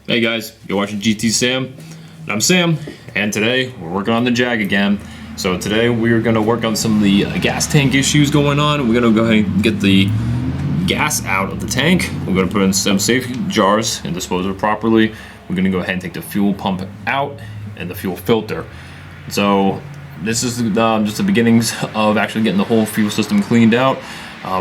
Hey guys, you're watching GT Sam, and I'm Sam, and today we're working on the Jag again. So today we're going to work on some of the gas tank issues going on. We're going to go ahead and get the gas out of the tank. We're going to put in some safety jars and dispose of it properly. We're going to go ahead and take the fuel pump out and the fuel filter. So this is just the beginnings of actually getting the whole fuel system cleaned out,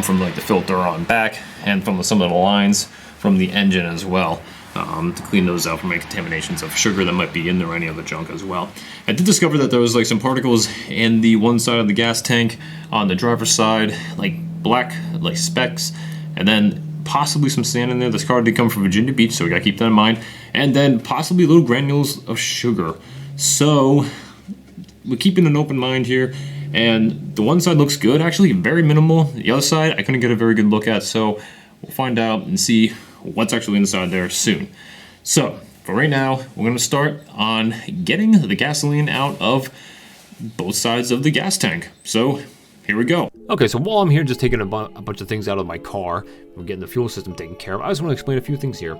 from like the filter on back and from some of the lines from the engine as well. To clean those out from any contaminations of sugar that might be in there or any other junk as well. I did discover that there was like some particles in the one side of the gas tank on the driver's side, like black like specks, and then possibly some sand in there. This car did come from Virginia Beach, so we gotta keep that in mind. And then possibly little granules of sugar. So we're keeping an open mind here. And the one side looks good, actually, very minimal. The other side I couldn't get a very good look at, so we'll find out and see what's actually inside there soon. So for right now, we're going to start on getting the gasoline out of both sides of the gas tank. So here we go. Okay, so while I'm here just taking a bunch of things out of my car, we're getting the fuel system taken care of, I just want to explain a few things here.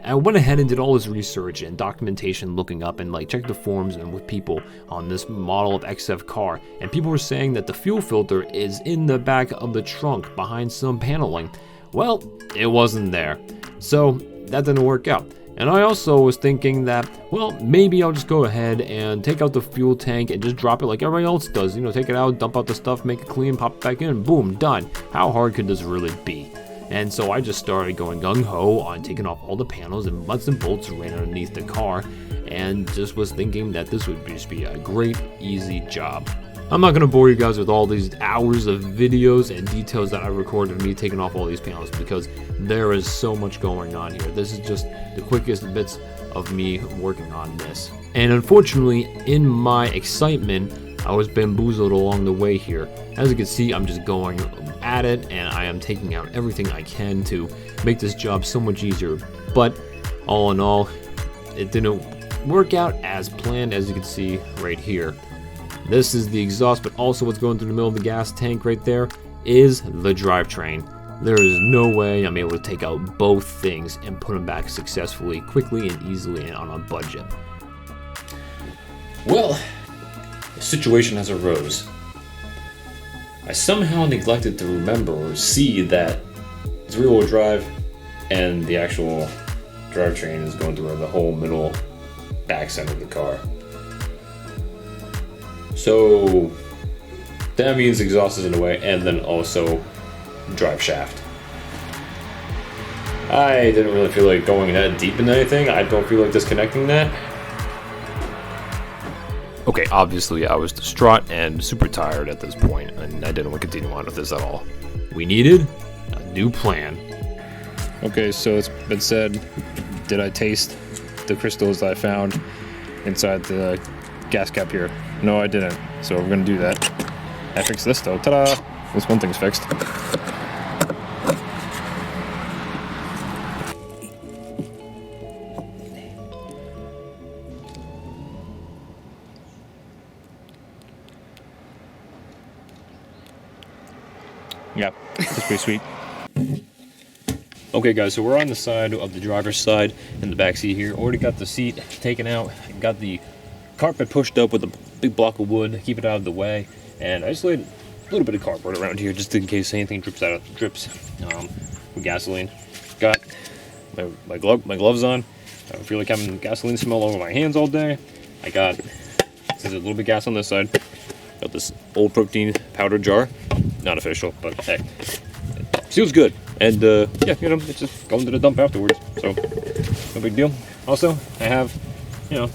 I went ahead and did all this research and documentation, looking up and like checked the forums and with people on this model of XF car, and people were saying that the fuel filter is in the back of the trunk behind some paneling. Well, it wasn't there. So that didn't work out. And I also was thinking that, well, maybe I'll just go ahead and take out the fuel tank and just drop it like everybody else does. You know, take it out, dump out the stuff, make it clean, pop it back in, boom, done. How hard could this really be? And so I just started going gung-ho on taking off all the panels and nuts and bolts right underneath the car, and just was thinking that this would just be a great, easy job. I'm not going to bore you guys with all these hours of videos and details that I recorded of me taking off all these panels, because there is so much going on here. This is just the quickest bits of me working on this. And unfortunately, in my excitement, I was bamboozled along the way here. As you can see, I'm just going at it, and I am taking out everything I can to make this job so much easier. But all in all, it didn't work out as planned, as you can see right here. This is the exhaust, but also what's going through the middle of the gas tank right there is the drivetrain. There is no way I'm able to take out both things and put them back successfully, quickly and easily, and on a budget. Well, a situation has arose. I somehow neglected to remember or see that it's rear-wheel drive and the actual drivetrain is going through the whole middle back center of the car. So that means exhaust is in the way, and then also drive shaft. I didn't really feel like going that deep into anything. I don't feel like disconnecting that. Okay, obviously I was distraught and super tired at this point, and I didn't want to continue on with this at all. We needed a new plan. Okay, so it's been said, did I taste the crystals that I found inside the gas cap here? No, I didn't. So we're gonna do that. I fixed this though. Ta-da! This one thing's fixed. Yeah, that's pretty sweet. Okay guys, so we're on the side of the driver's side in the back seat here. Already got the seat taken out, got the carpet pushed up with a big block of wood, keep it out of the way, and I just laid a little bit of cardboard around here just in case anything drips with gasoline. Got my gloves on. I don't feel like having gasoline smell over my hands all day. I got, since there's a little bit of gas on this side, got this old protein powder jar. Not official, but hey, it feels good. And yeah, you know, it's just going to the dump afterwards, so no big deal. Also, I have, you know,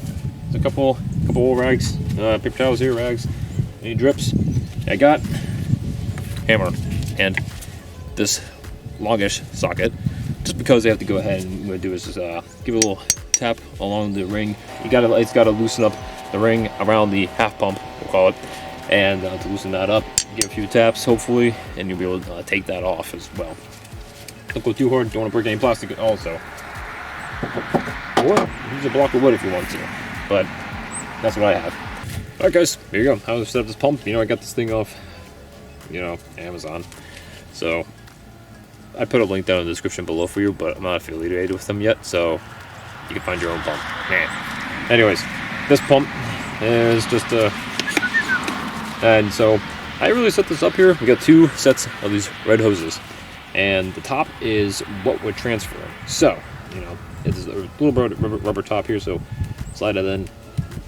a couple old rags, paper towels here, rags, any drips. I got hammer and this longish socket, just because I have to go ahead and what I'm gonna do is just give it a little tap along the ring. It's gotta loosen up the ring around the half pump, we'll call it, and to loosen that up, give a few taps hopefully, and you'll be able to take that off as well. Don't go too hard, don't want to break any plastic also. Or use a block of wood if you want to, but that's what I have. Alright guys, here you go. How to set up this pump. You know, I got this thing off, you know, Amazon. So I put a link down in the description below for you, but I'm not affiliated with them yet, so you can find your own pump. Man. Anyways, this pump is just a... And so I really set this up here. We got 2 sets of these red hoses. And the top is what would transfer. So, you know, it's a little rubber top here, so slide it in.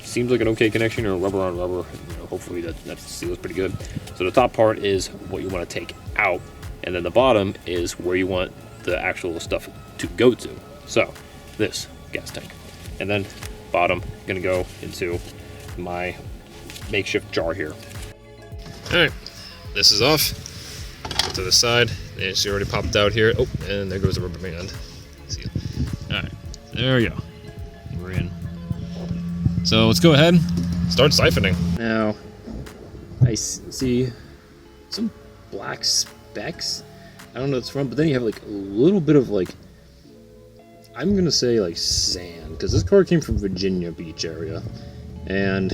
Seems like an okay connection, or rubber on rubber. You know, hopefully that seals pretty good. So the top part is what you want to take out, and then the bottom is where you want the actual stuff to go to. So this gas tank, and then bottom gonna go into my makeshift jar here. All right, this is off. Go to the side. She already popped out here. Oh, and there goes the rubber band. See. All right, there we go. We're in. So let's go ahead, start siphoning. Now, I see some black specks. I don't know what it's from, but then you have like a little bit of like, I'm gonna say like sand, because this car came from Virginia Beach area, and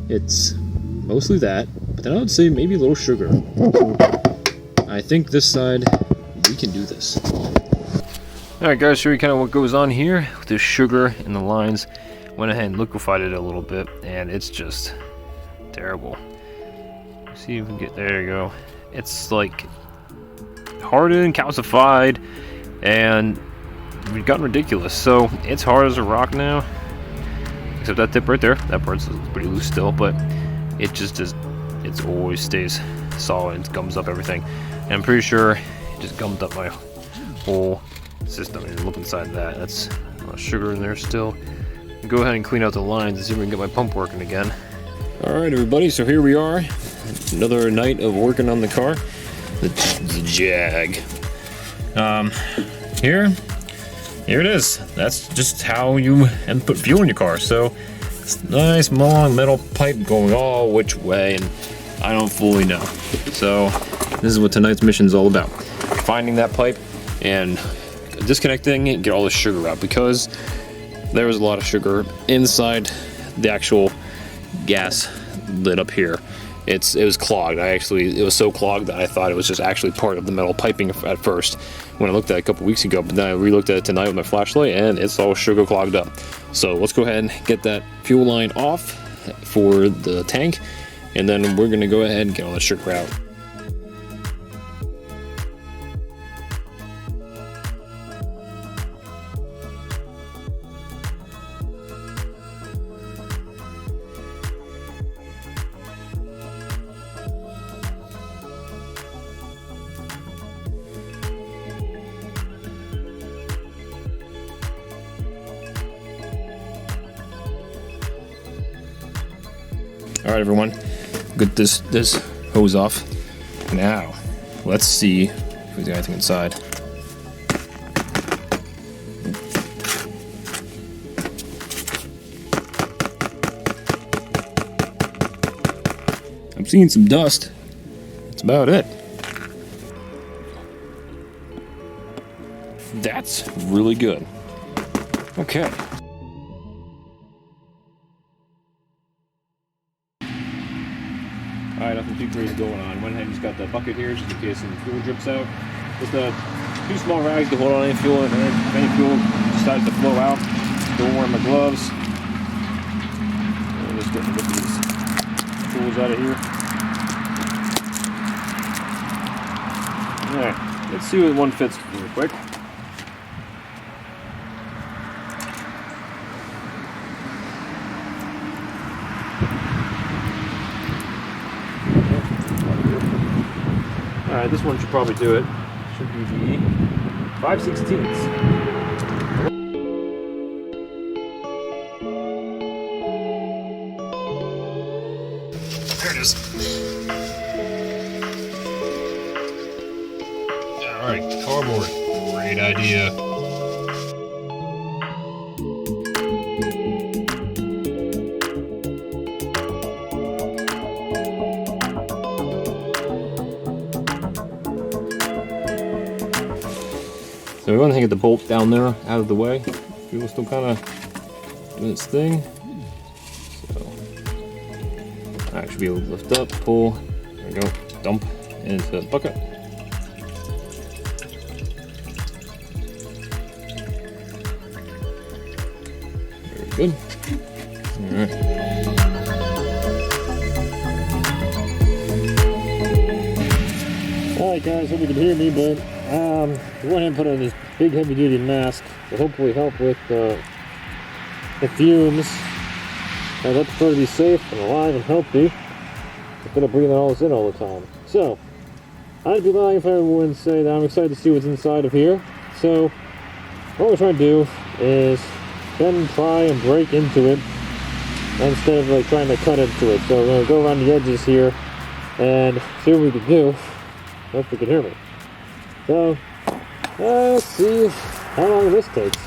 it's mostly that, but then I would say maybe a little sugar. I think this side, we can do this. Alright guys, show you kind of what goes on here with this sugar in the lines. Went ahead and liquefied it a little bit, and it's just terrible. See if we can get, there you go. It's like hardened, calcified, and we've gotten ridiculous. So it's hard as a rock now, except that tip right there. That part's pretty loose still, but it just is. It always stays solid. It gums up everything. And I'm pretty sure it just gummed up my whole system. And look inside that. That's a lot of sugar in there still. Go ahead and clean out the lines and see if we can get my pump working again. Alright everybody, so here we are. Another night of working on the car. The Jag. Here it is. That's just how you put fuel in your car. So it's nice long metal pipe going all which way, and I don't fully know. So this is what tonight's mission is all about. Finding that pipe and disconnecting it and get all the sugar out, because there was a lot of sugar inside the actual gas lid up here. It was clogged. It was so clogged that I thought it was just actually part of the metal piping at first when I looked at it a couple weeks ago, but then I re-looked at it tonight with my flashlight and it's all sugar clogged up. So let's go ahead and get that fuel line off for the tank, and then we're gonna go ahead and get all the sugar out. All right, everyone, get this hose off. Now, let's see if we got anything inside. I'm seeing some dust. That's about it. That's really good. Okay. Alright, nothing too crazy going on. Went ahead and just got the bucket here just in case some fuel drips out. Just 2 small rags to hold on any fuel, and if any fuel decides to flow out, don't wear my gloves. And just get these tools out of here. Alright, let's see what one fits real quick. Alright, this one should probably do it. Should be the 5/16. There it is. Alright, cardboard. Great idea. So we want to get the bolt down there out of the way. Fuel's still kind of doing its thing. So I should be able to lift up, pull, there we go, dump into the bucket. Good. Alright. Alright guys, hope you can hear me, but I went ahead and put on this big heavy duty mask to hopefully help with the fumes. I'd like to try to be safe and alive and healthy instead of breathing all this in all the time. So, I'd be lying if I wouldn't say that I'm excited to see what's inside of here. So, what we're trying to do is then try and break into it instead of like trying to cut into it. So we're going to go around the edges here and see what we can do. Hope you can hear me. So, let's see how long this takes.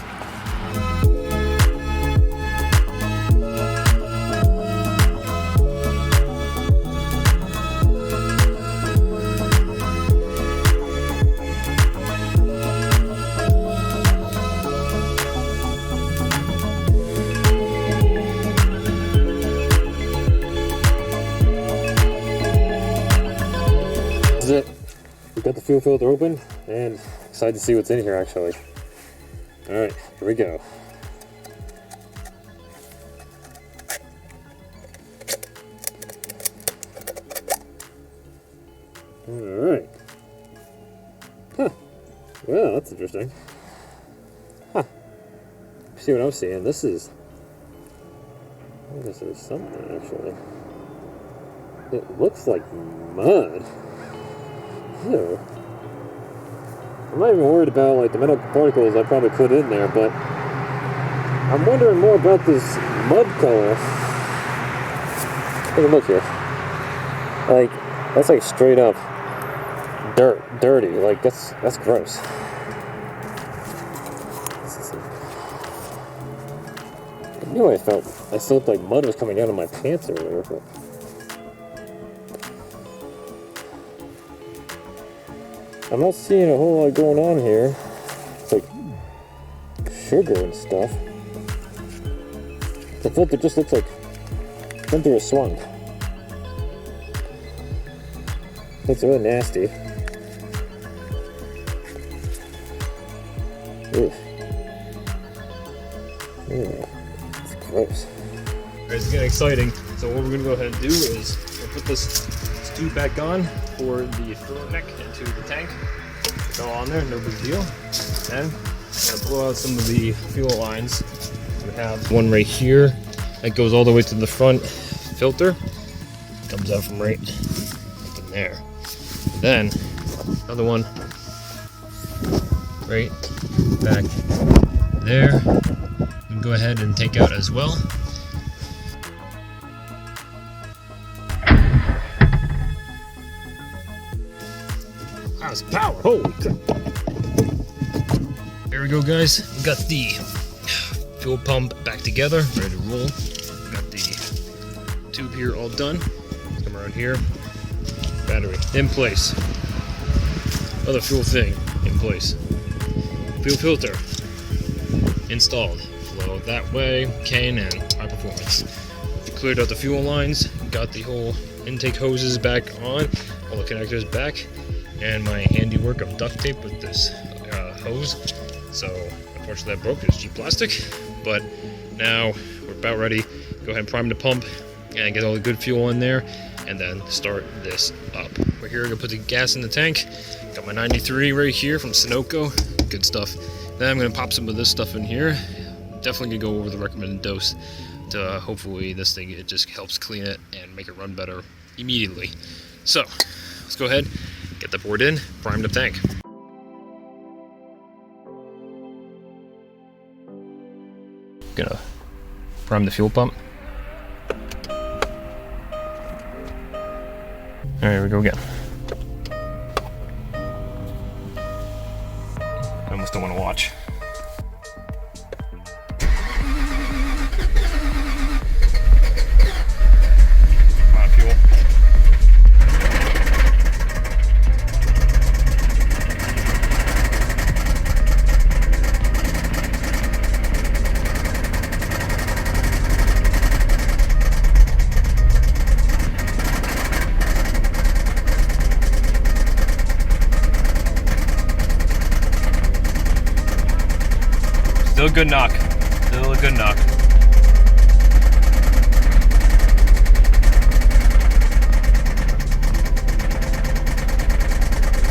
This is it. We got the fuel filter open and excited to see what's in here actually. Alright, here we go. Alright. Huh. Well, that's interesting. Huh. See what I'm seeing? This is something actually. It looks like mud. Ew. I'm not even worried about like the metal particles I probably put in there, but I'm wondering more about this mud color. Take a look here. Like, that's like straight up dirty. Like that's gross. I knew I felt like mud was coming down on my pants or whatever. But I'm not seeing a whole lot going on here. It's like sugar and stuff. The filter just looks like went through a swung. That's really nasty. Ugh. Yeah, it's gross. It's getting exciting. So what we're gonna go ahead and do is we'll put this tube back on for the filler neck into the tank. It's all on there, no big deal. Then I'm gonna blow out some of the fuel lines. We have one right here that goes all the way to the front filter. Comes out from right in there. Then another one right back there. We can go ahead and take out as well. That's power. Holy crap. There we go, guys. We got the fuel pump back together, ready to roll. Got the tube here all done. Come around here. Battery in place. Other fuel thing in place. Fuel filter installed. Flow that way. Cane and high performance. Cleared out the fuel lines. Got the whole intake hoses back on. All the connectors back. And my handiwork of duct tape with this hose. So unfortunately that broke. It's cheap plastic. But now we're about ready. Go ahead and prime the pump and get all the good fuel in there, and then start this up. We're here to put the gas in the tank. Got my 93 right here from Sunoco. Good stuff. Then I'm gonna pop some of this stuff in here. Definitely gonna go over the recommended dose to hopefully this thing, it just helps clean it and make it run better immediately. So let's go ahead, get the board in, prime the tank. Gonna prime the fuel pump. Alright, here we go again. I almost don't want to watch. Come on, fuel. Still a good knock. Still a good knock.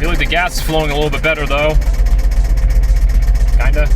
feel like the gas is flowing a little bit better though. Kinda.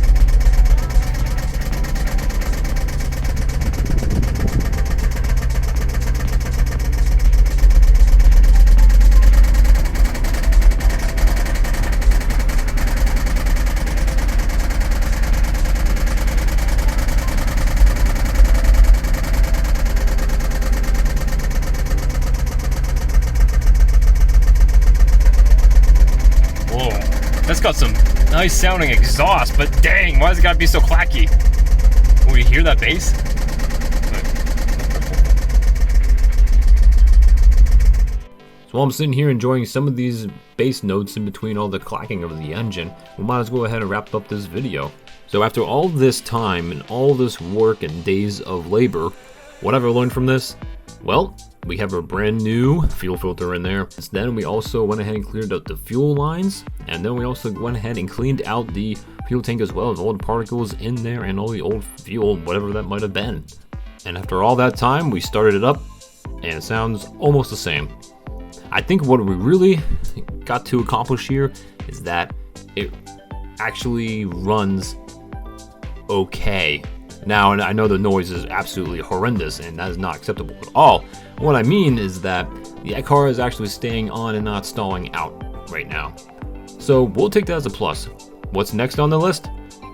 That's got some nice sounding exhaust, but dang, why does it gotta be so clacky? Will you hear that bass? So while I'm sitting here enjoying some of these bass notes in between all the clacking of the engine, we might as well go ahead and wrap up this video. So after all this time and all this work and days of labor, what have I learned from this? Well, we have a brand new fuel filter in there. Then we also went ahead and cleared out the fuel lines, and then we also went ahead and cleaned out the fuel tank as well, with all the particles in there and all the old fuel, whatever that might have been. And after all that time, we started it up, and it sounds almost the same. I think what we really got to accomplish here is that it actually runs okay. Now, and I know the noise is absolutely horrendous, and that is not acceptable at all. What I mean is that the car is actually staying on and not stalling out right now. So we'll take that as a plus. What's next on the list?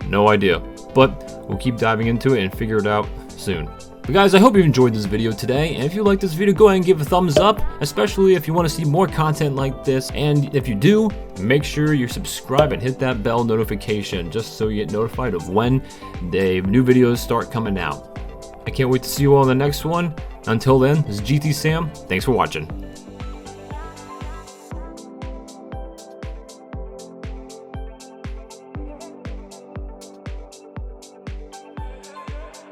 No idea, but we'll keep diving into it and figure it out soon. But guys, I hope you enjoyed this video today, and if you like this video, go ahead and give a thumbs up, especially if you want to see more content like this. And if you do, make sure you subscribe and hit that bell notification just so you get notified of when the new videos start coming out. I can't wait to see you all in the next one. Until then, this is GT Sam. Thanks for watching.